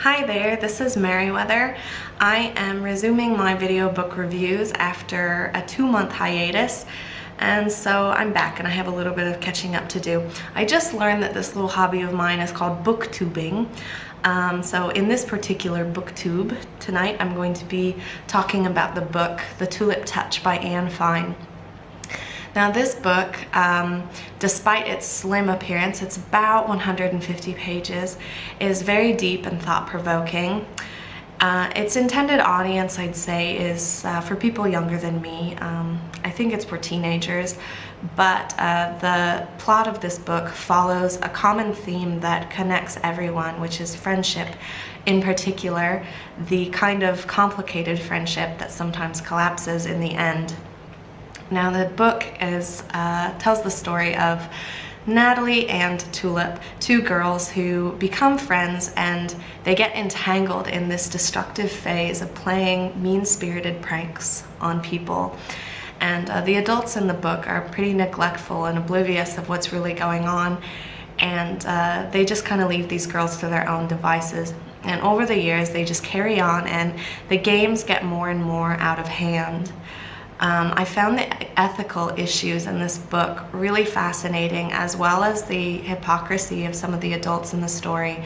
Hi there, this is Meriwether. I am resuming my video book reviews after a 2-month hiatus, and so I'm back and I have a little bit of catching up to do. I just learned that this little hobby of mine is called booktubing. So in this particular booktube tonight, I'm going to be talking about the book The Tulip Touch by Anne Fine. Now this book, despite its slim appearance, it's about 150 pages, is very deep and thought-provoking. Its intended audience, I'd say, is for people younger than me. I think it's for teenagers, but the plot of this book follows a common theme that connects everyone, which is friendship. In particular, the kind of complicated friendship that sometimes collapses in the end. Now the book tells the story of Natalie and Tulip, two girls who become friends, and they get entangled in this destructive phase of playing mean-spirited pranks on people. And the adults in the book are pretty neglectful and oblivious of what's really going on, and they just kind of leave these girls to their own devices. And over the years they just carry on, and the games get more and more out of hand. I found the ethical issues in this book really fascinating, as well as the hypocrisy of some of the adults in the story.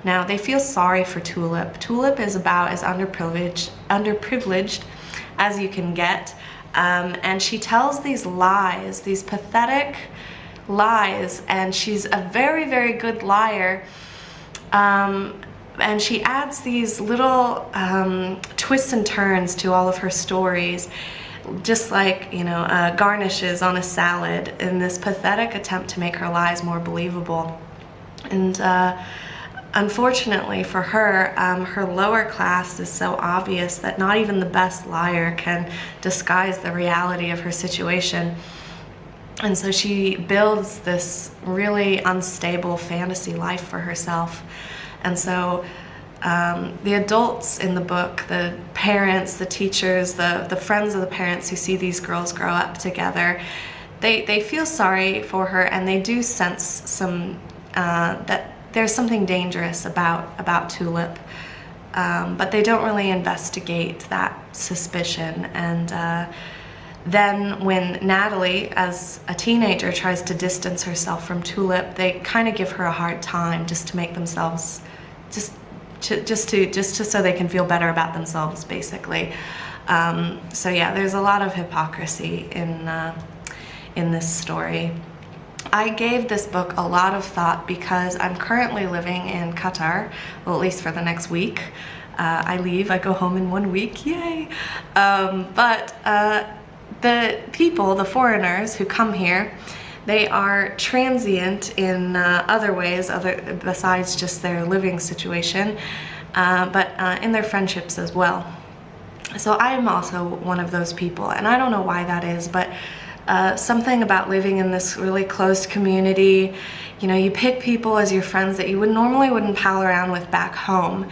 Now, they feel sorry for Tulip. Tulip is about as underprivileged as you can get, and she tells these lies, these pathetic lies, and she's a very, very good liar. And she adds these little twists and turns to all of her stories, just like, garnishes on a salad, in this pathetic attempt to make her lies more believable. And unfortunately for her, her lower class is so obvious that not even the best liar can disguise the reality of her situation. And so she builds this really unstable fantasy life for herself. And so the adults in the book, the parents, the teachers, the friends of the parents who see these girls grow up together, they feel sorry for her, and they do sense some that there's something dangerous about Tulip, but they don't really investigate that suspicion. And then when Natalie, as a teenager, tries to distance herself from Tulip, they kind of give her a hard time, just to make themselves just so they can feel better about themselves, basically. So yeah, there's a lot of hypocrisy in this story. I gave this book a lot of thought because I'm currently living in Qatar, well, at least for the next week. I go home in 1 week, yay! But the people, the foreigners who come here, they are transient in other ways, besides just their living situation, but in their friendships as well. So I am also one of those people, and I don't know why that is, but something about living in this really closed community, you pick people as your friends that you normally wouldn't pal around with back home.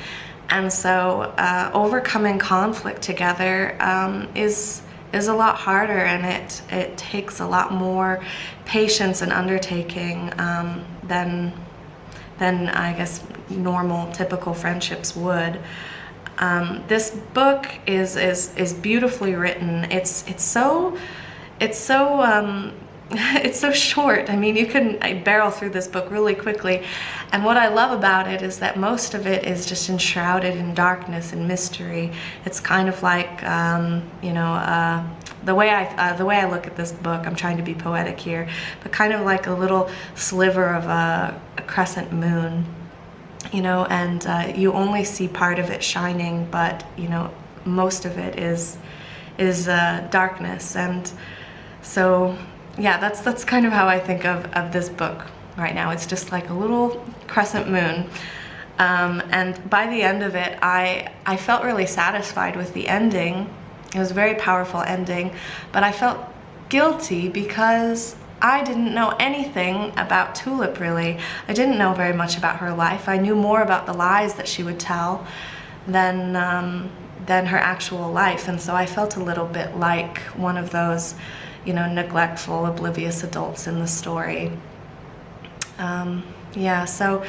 And so overcoming conflict together is a lot harder, and it takes a lot more patience and undertaking than I guess normal, typical friendships would. This book is beautifully written. It's so it's so short. I mean, you can barrel through this book really quickly, and what I love about it is that most of it is just enshrouded in darkness and mystery. It's kind of like, the way I look at this book, I'm trying to be poetic here, but kind of like a little sliver of a crescent moon, and you only see part of it shining, but most of it is darkness. And so yeah, that's kind of how I think of this book right now. It's just like a little crescent moon. And by the end of it, I felt really satisfied with the ending. It was a very powerful ending, but I felt guilty because I didn't know anything about Tulip, really. I didn't know very much about her life. I knew more about the lies that she would tell than her actual life, and so I felt a little bit like one of those neglectful, oblivious adults in the story. Yeah, so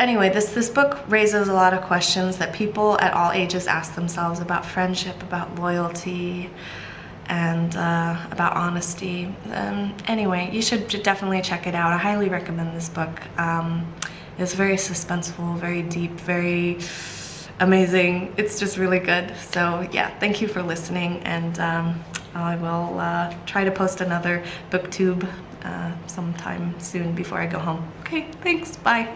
anyway, this book raises a lot of questions that people at all ages ask themselves about friendship, about loyalty, and about honesty. Anyway, you should definitely check it out. I highly recommend this book. It's very suspenseful, very deep, very amazing. It's just really good. So yeah, thank you for listening, and I will try to post another booktube sometime soon before I go home. Okay, thanks, bye.